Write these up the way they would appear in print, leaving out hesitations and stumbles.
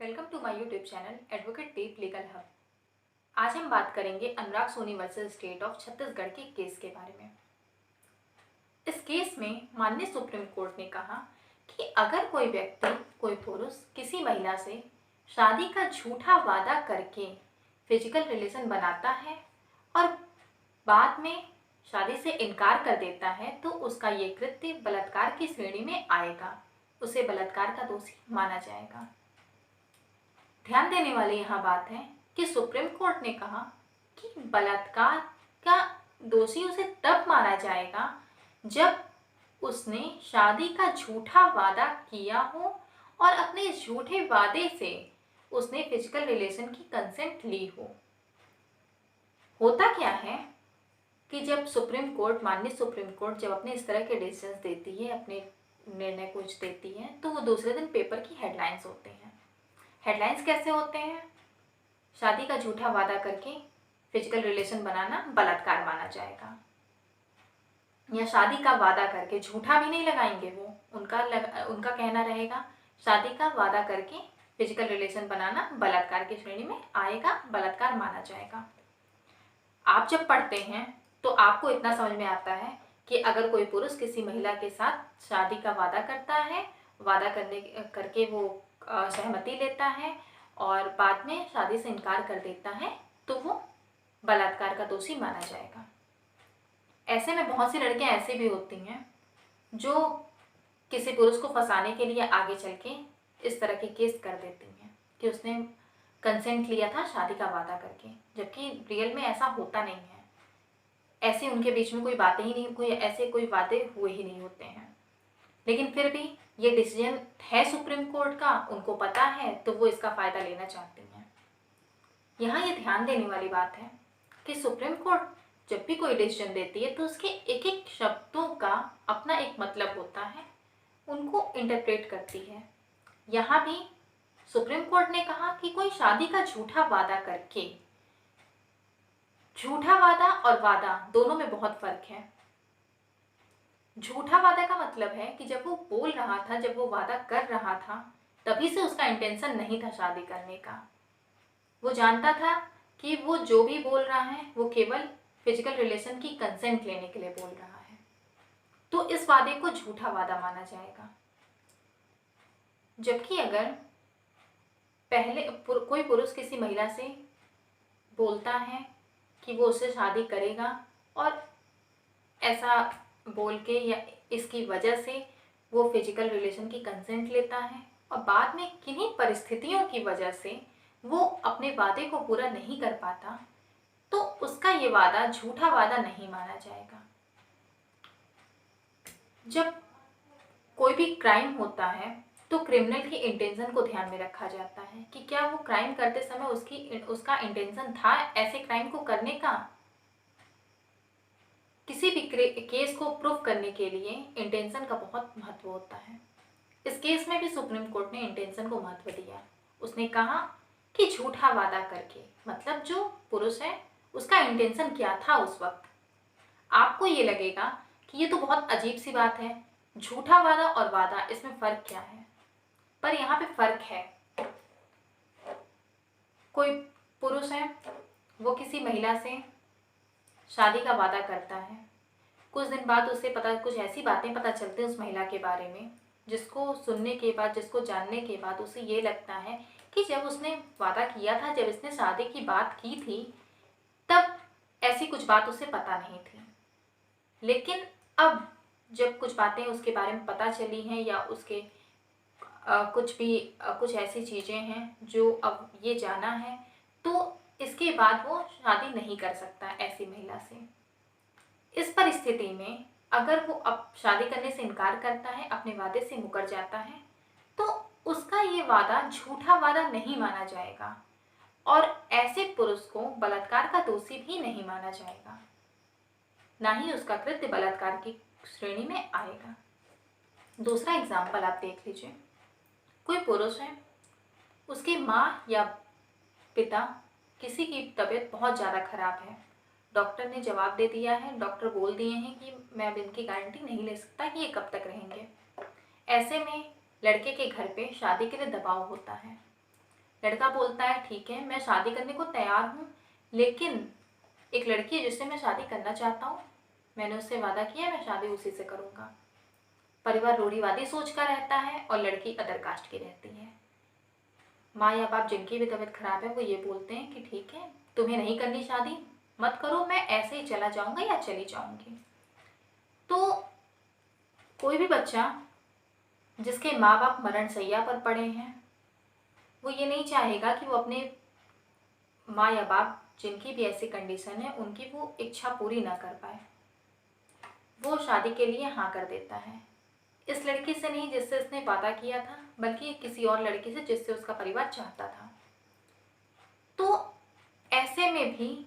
Welcome to my YouTube channel advocate tip legal hub. आज हम बात करेंगे Anurag Soni versus state of Chhattisgarh के केस के बारे में। इस केस में माननीय सुप्रीम कोर्ट ने कहा कि अगर कोई व्यक्ति, कोई पुरुष किसी महिला से शादी का झूठा वादा करके फिजिकल रिलेशन बनाता है और बाद में शादी से इनकार कर देता है तो उसका ये कृत्य बलात्कार की श्रेणी में आएगा। उसे बलात्कार का दोषी माना जाएगा। ध्यान देने वाली यहाँ बात है कि सुप्रीम कोर्ट ने कहा कि बलात्कार का दोषी उसे तब माना जाएगा जब उसने शादी का झूठा वादा किया हो और अपने इस झूठे वादे से उसने फिजिकल रिलेशन की कंसेंट ली हो। होता क्या है कि जब माननीय सुप्रीम कोर्ट जब अपने इस तरह के डिसीजंस देती है, अपने निर्णय कुछ देती है, तो वो दूसरे दिन पेपर की हेडलाइंस होते हैं। हेडलाइंस कैसे होते हैं? शादी का झूठा वादा करके फिजिकल रिलेशन बनाना बलात्कार माना जाएगा, या शादी का वादा करके, झूठा भी नहीं लगाएंगे वो, उनका कहना रहेगा शादी का वादा करके फिजिकल रिलेशन बनाना बलात्कार की श्रेणी में आएगा, बलात्कार माना जाएगा। आप जब पढ़ते हैं तो आपको इतना समझ में आता है कि अगर कोई पुरुष किसी महिला के साथ शादी का वादा करता है, वादा करके वो सहमति लेता है और बाद में शादी से इनकार कर देता है तो वो बलात्कार का दोषी माना जाएगा। ऐसे में बहुत सी लड़कियां ऐसी भी होती हैं जो किसी पुरुष को फंसाने के लिए आगे चल के इस तरह के केस कर देती हैं कि उसने कंसेंट लिया था शादी का वादा करके, जबकि रियल में ऐसा होता नहीं है। ऐसे उनके बीच में कोई बातें ही नहीं, कोई वादे हुए ही नहीं होते हैं। लेकिन फिर भी ये डिसीजन है सुप्रीम कोर्ट का, उनको पता है, तो वो इसका फ़ायदा लेना चाहती हैं। यहाँ ये ध्यान देने वाली बात है कि सुप्रीम कोर्ट जब भी कोई डिसीजन देती है तो उसके एक एक शब्दों का अपना एक मतलब होता है, उनको इंटरप्रेट करती है। यहाँ भी सुप्रीम कोर्ट ने कहा कि कोई शादी का झूठा वादा करके, झूठा वादा और वादा दोनों में बहुत फर्क है। झूठा वादा का मतलब है कि जब वो बोल रहा था, जब वो वादा कर रहा था, तभी से उसका इंटेंशन नहीं था शादी करने का। वो जानता था कि वो जो भी बोल रहा है वो केवल फिजिकल रिलेशन की कंसेंट लेने के लिए बोल रहा है, तो इस वादे को झूठा वादा माना जाएगा। जबकि अगर कोई पुरुष किसी महिला से बोलता है कि वो उससे शादी करेगा और ऐसा बोल के या इसकी वजह से वो फिजिकल रिलेशन की कंसेंट लेता है और बाद में किन्हीं परिस्थितियों की वजह से वो अपने वादे को पूरा नहीं कर पाता, तो उसका ये वादा झूठा वादा नहीं माना जाएगा। जब कोई भी क्राइम होता है तो क्रिमिनल की इंटेंशन को ध्यान में रखा जाता है कि क्या वो क्राइम करते समय उसका इंटेंशन था ऐसे क्राइम को करने का। किसी भी केस को प्रूव करने के लिए इंटेंशन का बहुत महत्व होता है। इस केस में भी सुप्रीम कोर्ट ने इंटेंशन को महत्व दिया। उसने कहा कि झूठा वादा करके, मतलब जो पुरुष है उसका इंटेंशन क्या था उस वक्त। आपको ये लगेगा कि ये तो बहुत अजीब सी बात है, झूठा वादा और वादा, इसमें फ़र्क क्या है? पर यहाँ पे फ़र्क है। कोई पुरुष है, वो किसी महिला से शादी का वादा करता है, कुछ दिन बाद उसे कुछ ऐसी बातें पता चलती हैं उस महिला के बारे में जिसको सुनने के बाद, जिसको जानने के बाद उसे ये लगता है कि जब उसने वादा किया था, जब इसने शादी की बात की थी, तब ऐसी कुछ बात उसे पता नहीं थी। लेकिन अब जब कुछ बातें उसके बारे में पता चली हैं या उसके कुछ ऐसी चीज़ें हैं जो अब ये जाना है, तो इसके बाद वो शादी नहीं कर सकता ऐसी महिला से। इस परिस्थिति में अगर वो अब शादी करने से इनकार करता है, अपने वादे से मुकर जाता है, तो उसका ये वादा झूठा वादा नहीं माना जाएगा और ऐसे पुरुष को बलात्कार का दोषी भी नहीं माना जाएगा, ना ही उसका कृत्य बलात्कार की श्रेणी में आएगा। दूसरा एग्जाम्पल आप देख लीजिए। कोई पुरुष है, उसकी माँ या पिता, किसी की तबीयत बहुत ज़्यादा खराब है, डॉक्टर ने जवाब दे दिया है, डॉक्टर बोल दिए हैं कि मैं अब इनकी गारंटी नहीं ले सकता कि ये कब तक रहेंगे। ऐसे में लड़के के घर पे शादी के लिए दबाव होता है। लड़का बोलता है ठीक है मैं शादी करने को तैयार हूँ, लेकिन एक लड़की है जिससे मैं शादी करना चाहता हूँ, मैंने उससे वादा किया है मैं शादी उसी से करूँगा। परिवार रूढ़िवादी सोच का रहता है और लड़की अदर कास्ट की रहती है। माँ या बाप जिनकी भी तबीयत खराब है वो ये बोलते हैं कि ठीक है तुम्हें नहीं करनी शादी, मत करो, मैं ऐसे ही चला जाऊँगा या चली जाऊँगी। तो कोई भी बच्चा जिसके माँ बाप मरणशैया पर पड़े हैं वो ये नहीं चाहेगा कि वो अपने माँ या बाप जिनकी भी ऐसी कंडीशन है उनकी वो इच्छा पूरी ना कर पाए, वो शादी के लिए हाँ कर देता है। इस लड़की से नहीं जिससे उसने वादा किया था, बल्कि किसी और लड़की से जिससे उसका परिवार चाहता था। तो ऐसे में भी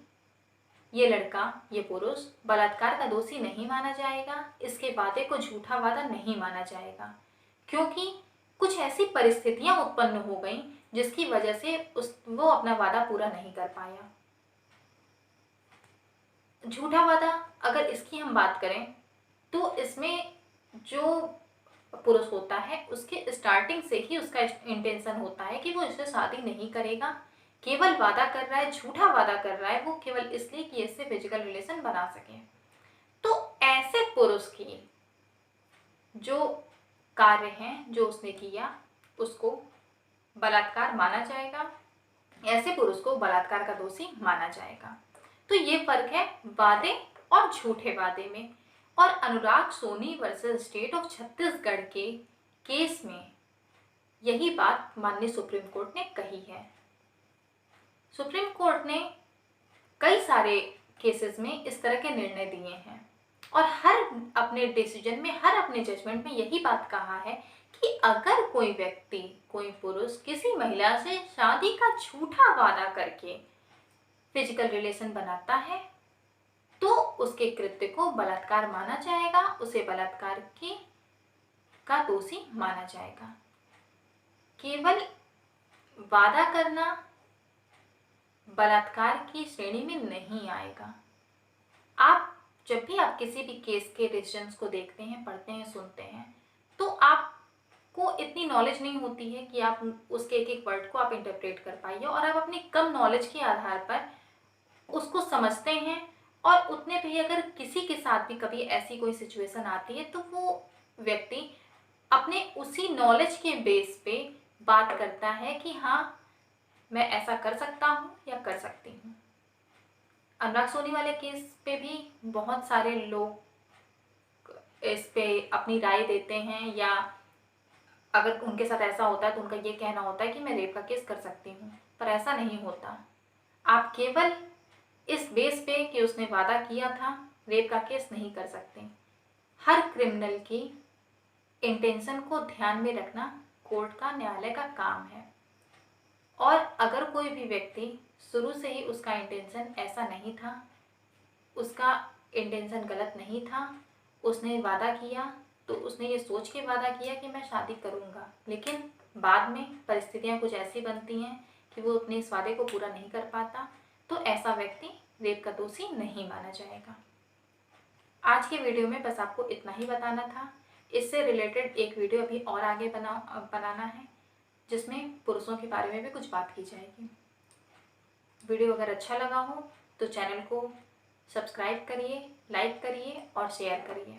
ये लड़का, ये पुरुष बलात्कार का दोषी नहीं माना जाएगा, इसके वादे को झूठा वादा नहीं माना जाएगा, क्योंकि कुछ ऐसी परिस्थितियां उत्पन्न हो गई जिसकी वजह से वो अपना वादा पूरा नहीं कर पाया। झूठा वादा अगर इसकी हम बात करें तो इसमें जो पुरुष होता है उसके स्टार्टिंग से ही उसका इंटेंशन होता है कि वो इससे शादी नहीं करेगा, केवल वादा कर रहा है, झूठा वादा कर रहा है वो केवल इसलिए कि इससे फिजिकल रिलेशन बना सके। तो ऐसे पुरुष की जो कार्य हैं जो उसने किया उसको बलात्कार माना जाएगा, ऐसे पुरुष को बलात्कार का दोषी माना जाएगा। तो ये फर्क है वादे और झूठे वादे में। और Anurag Soni versus state of Chhattisgarh के केस में यही बात माननीय सुप्रीम कोर्ट ने कही है। सुप्रीम कोर्ट ने कई सारे केसेस में इस तरह के निर्णय दिए हैं और हर अपने डिसीजन में, हर अपने जजमेंट में यही बात कहा है कि अगर कोई व्यक्ति, कोई पुरुष किसी महिला से शादी का झूठा वादा करके फिजिकल रिलेशन बनाता है तो उसके कृत्य को बलात्कार माना जाएगा, उसे बलात्कार की का दोषी माना जाएगा। केवल वादा करना बलात्कार की श्रेणी में नहीं आएगा। आप जब भी आप किसी भी केस के डिसीजंस को देखते हैं, पढ़ते हैं, सुनते हैं, तो आपको इतनी नॉलेज नहीं होती है कि आप उसके एक एक वर्ड को आप इंटरप्रेट कर पाइए, और आप अपनी कम नॉलेज के आधार पर उसको समझते हैं। और उतने पे ही अगर किसी के साथ भी कभी ऐसी कोई सिचुएशन आती है तो वो व्यक्ति अपने उसी नॉलेज के बेस पे बात करता है कि हाँ मैं ऐसा कर सकता हूँ या कर सकती हूँ। अनुराग सोनी वाले केस पे भी बहुत सारे लोग इस पे अपनी राय देते हैं, या अगर उनके साथ ऐसा होता है तो उनका ये कहना होता है कि मैं रेप का केस कर सकती हूँ, पर ऐसा नहीं होता। आप केवल इस बेस पे कि उसने वादा किया था रेप का केस नहीं कर सकते। हर क्रिमिनल की इंटेंशन को ध्यान में रखना कोर्ट का, न्यायालय का काम है। और अगर कोई भी व्यक्ति शुरू से ही उसका इंटेंशन ऐसा नहीं था, उसका इंटेंशन गलत नहीं था, उसने वादा किया तो उसने ये सोच के वादा किया कि मैं शादी करूँगा, लेकिन बाद में परिस्थितियाँ कुछ ऐसी बनती हैं कि वो अपने इस वादे को पूरा नहीं कर पाता, तो ऐसा व्यक्ति रेप का दोषी नहीं माना जाएगा। आज के वीडियो में बस आपको इतना ही बताना था। इससे रिलेटेड एक वीडियो अभी और आगे बनाना है जिसमें पुरुषों के बारे में भी कुछ बात की जाएगी। वीडियो अगर अच्छा लगा हो तो चैनल को सब्सक्राइब करिए, लाइक करिए और शेयर करिए।